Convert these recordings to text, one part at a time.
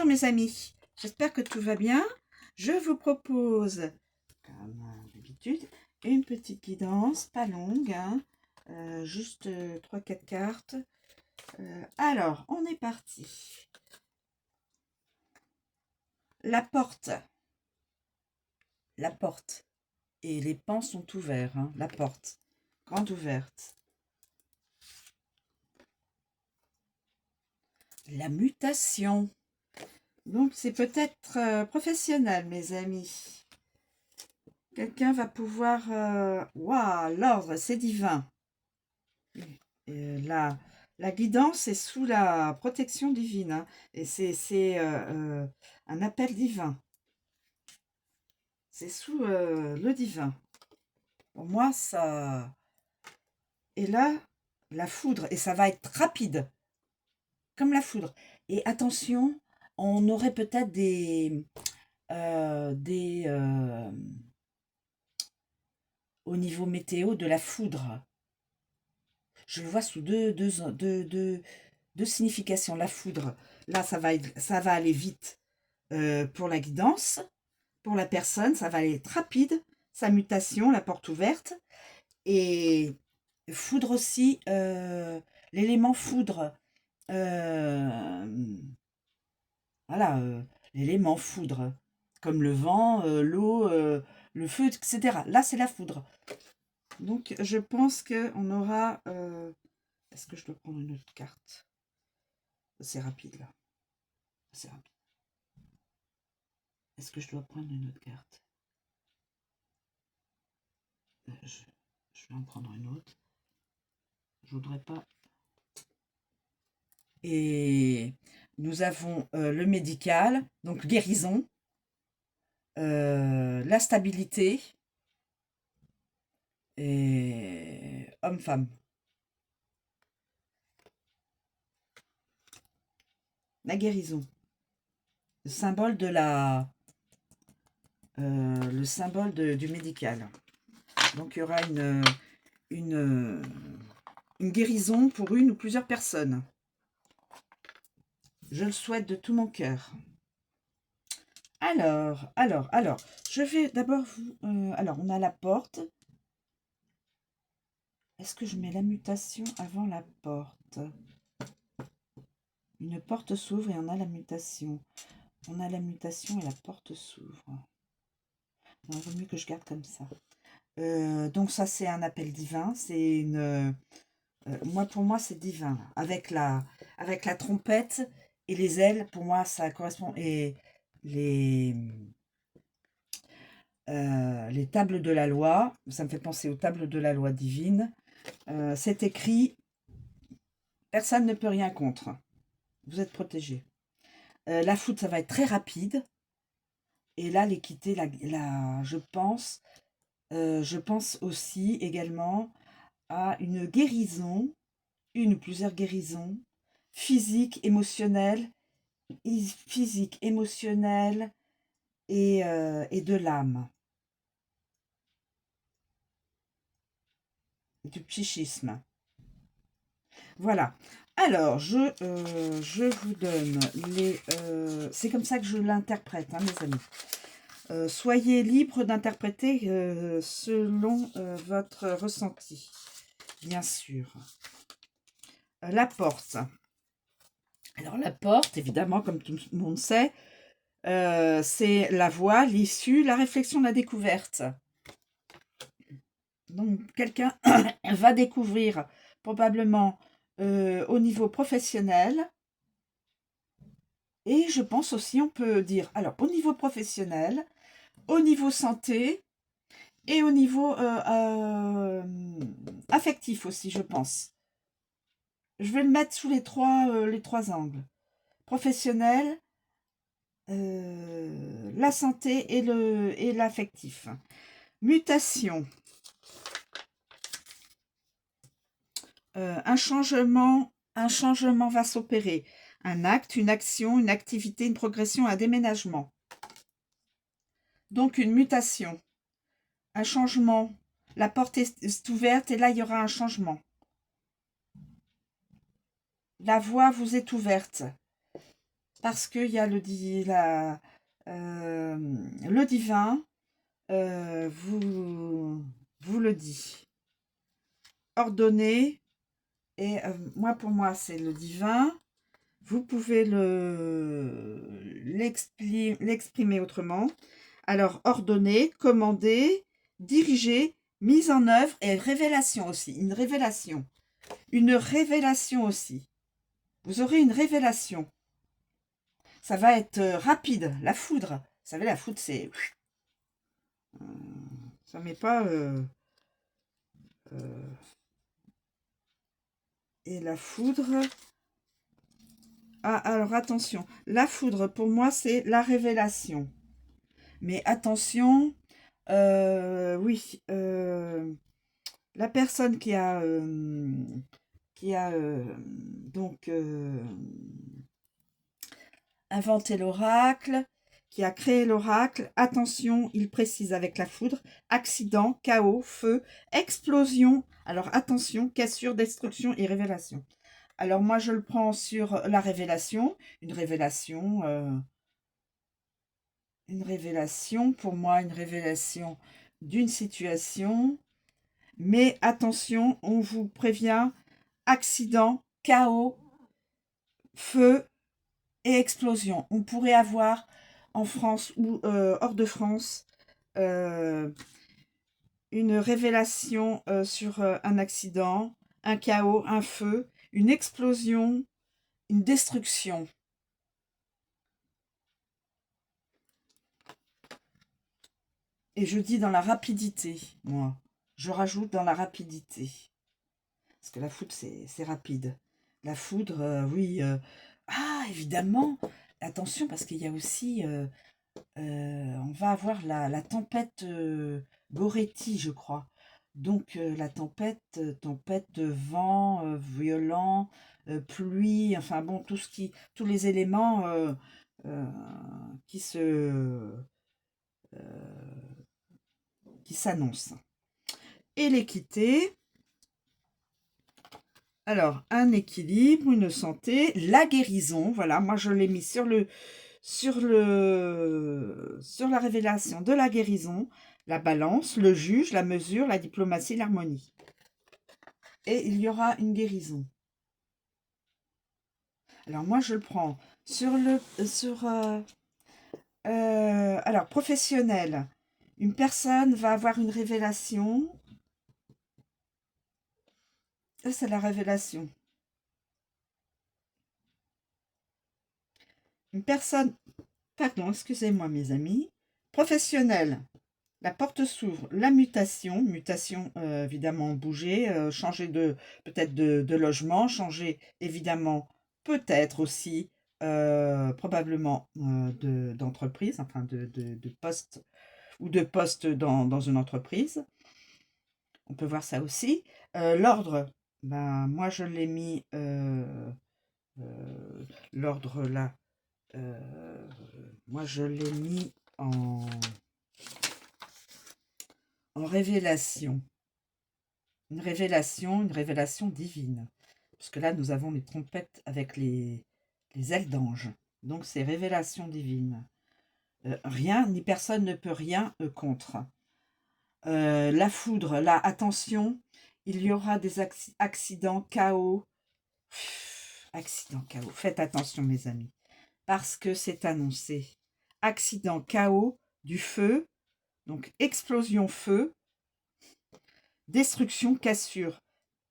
mes amis, j'espère que tout va bien. Je vous propose, comme d'habitude, une petite guidance, pas longue, hein, juste 3-4 cartes. Alors, on est parti. La porte. La porte. Et les pans sont ouverts, hein, la porte, grande ouverte. La mutation. Donc, c'est peut-être professionnel, mes amis. Quelqu'un va pouvoir... Waouh, l'ordre, c'est divin. La guidance est sous la protection divine. Hein, et c'est un appel divin. C'est sous le divin. Pour moi, ça... Et là, la foudre. Et ça va être rapide. Comme la foudre. Et attention, on aurait peut-être au niveau météo, de la foudre. Je le vois sous deux significations. La foudre, là, ça va aller vite pour la guidance. Pour la personne, ça va aller être rapide. Sa mutation, la porte ouverte. Et foudre aussi, l'élément foudre. Voilà, l'élément foudre. Comme le vent, l'eau, le feu, etc. Là, c'est la foudre. Donc, je pense qu'on aura... Est-ce que je dois prendre une autre carte? C'est rapide, là. C'est rapide. Est-ce que je dois prendre une autre carte? Je vais en prendre une autre. Je voudrais pas... Et nous avons le médical, donc guérison, la stabilité, et homme-femme. La guérison. Le symbole de la... le symbole du médical. Donc, il y aura une guérison pour une ou plusieurs personnes. Je le souhaite de tout mon cœur. Alors, je vais d'abord vous... alors, on a la porte. Est-ce que je mets la mutation avant la porte? Une porte s'ouvre et on a la mutation. On a la mutation et la porte s'ouvre. Il vaut mieux que je garde comme ça. Donc ça, c'est un appel divin. C'est une... pour moi, c'est divin. Avec la trompette et les ailes, pour moi, ça correspond. Et les tables de la loi, ça me fait penser aux tables de la loi divine. C'est écrit, personne ne peut rien contre. Vous êtes protégés. La foudre, ça va être très rapide. Et là, l'équité, je pense aussi également à une guérison, une ou plusieurs guérisons, physique, émotionnelle et de l'âme, du psychisme. Voilà. Alors, je vous donne les... c'est comme ça que je l'interprète, hein, mes amis. Soyez libre d'interpréter selon votre ressenti, bien sûr. La porte. Alors, la porte, évidemment, comme tout le monde sait, c'est la voie, l'issue, la réflexion, la découverte. Donc, quelqu'un va découvrir probablement au niveau professionnel. Et je pense aussi, on peut dire, alors, au niveau professionnel, au niveau santé et au niveau affectif aussi, je pense. Je vais le mettre sous les trois angles. Professionnel, la santé et l'affectif. Mutation. Un changement va s'opérer. Un acte, une action, une activité, une progression, un déménagement. Donc une mutation. Un changement. La porte est ouverte et là, il y aura un changement. La voie vous est ouverte. parce qu'il y a le divin vous le dit. Ordonnez, et pour moi, c'est le divin. Vous pouvez l'exprimer autrement. Alors, ordonner, commander, diriger, mise en œuvre et révélation aussi. Une révélation. Une révélation aussi. Vous aurez une révélation. Ça va être rapide. La foudre. Vous savez, la foudre, c'est... ça met pas... et la foudre... Ah, alors attention. La foudre, pour moi, c'est la révélation. Mais attention... oui, la personne qui a donc inventé l'oracle, qui a créé l'oracle, attention, il précise avec la foudre, accident, chaos, feu, explosion. Alors attention, cassure, destruction et révélation. Alors moi je le prends sur la révélation, une révélation, pour moi une révélation d'une situation. Mais attention, on vous prévient, accident, chaos, feu et explosion. On pourrait avoir en France ou hors de France une révélation sur un accident, un chaos, un feu, une explosion, une destruction. Et je dis dans la rapidité, moi. Je rajoute dans la rapidité. Parce que la foudre, c'est rapide. La foudre, oui. Ah, évidemment. Attention, parce qu'il y a aussi... on va avoir la tempête Goretti, je crois. Donc, la tempête de vent violent, pluie, enfin bon, tous les éléments qui s'annoncent. Et l'équité... Alors, un équilibre, une santé, la guérison, voilà, moi je l'ai mis sur la révélation de la guérison, la balance, le juge, la mesure, la diplomatie, l'harmonie. Et il y aura une guérison. Alors moi je le prends alors professionnel. Une personne va avoir une révélation. Ça, c'est la révélation. Une personne, pardon, excusez-moi mes amis, professionnel, la porte s'ouvre, la mutation, évidemment bouger, changer peut-être de logement, changer évidemment peut-être aussi probablement d'entreprise, enfin de poste ou de poste dans une entreprise. On peut voir ça aussi. L'ordre, ben, moi je l'ai mis l'ordre là. Moi je l'ai mis en révélation. Une révélation divine. Parce que là, nous avons les trompettes avec les ailes d'ange. Donc, c'est révélation divine. Rien ni personne ne peut rien contre. La foudre, là, attention, il y aura des accidents, chaos. Accident, chaos. Faites attention, mes amis. Parce que c'est annoncé. Accident, chaos, du feu. Donc, explosion, feu. Destruction, cassure.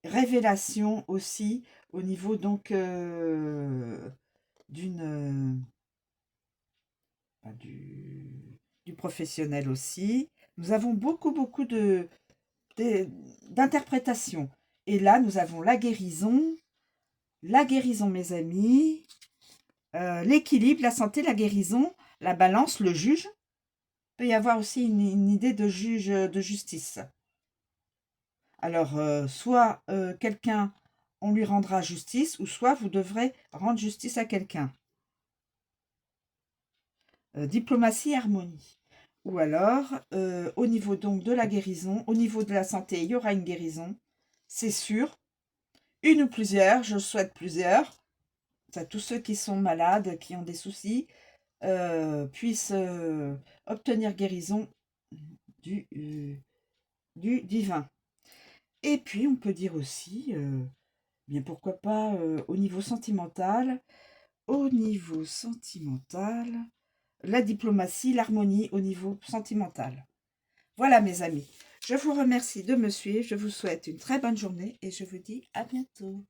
Révélation aussi au niveau donc du professionnel aussi. Nous avons beaucoup d'interprétations. Et là, nous avons la guérison, mes amis, l'équilibre, la santé, la guérison, la balance, le juge. Il peut y avoir aussi une idée de juge de justice. Alors, soit quelqu'un, on lui rendra justice, ou soit vous devrez rendre justice à quelqu'un. Diplomatie, harmonie. Ou alors, au niveau donc de la guérison, au niveau de la santé, il y aura une guérison, c'est sûr. Une ou plusieurs, je souhaite plusieurs. à tous ceux qui sont malades, qui ont des soucis, puissent obtenir guérison du divin. Et puis, on peut dire aussi, bien pourquoi pas, au niveau sentimental, la diplomatie, l'harmonie au niveau sentimental. Voilà mes amis, je vous remercie de me suivre, je vous souhaite une très bonne journée et je vous dis à bientôt.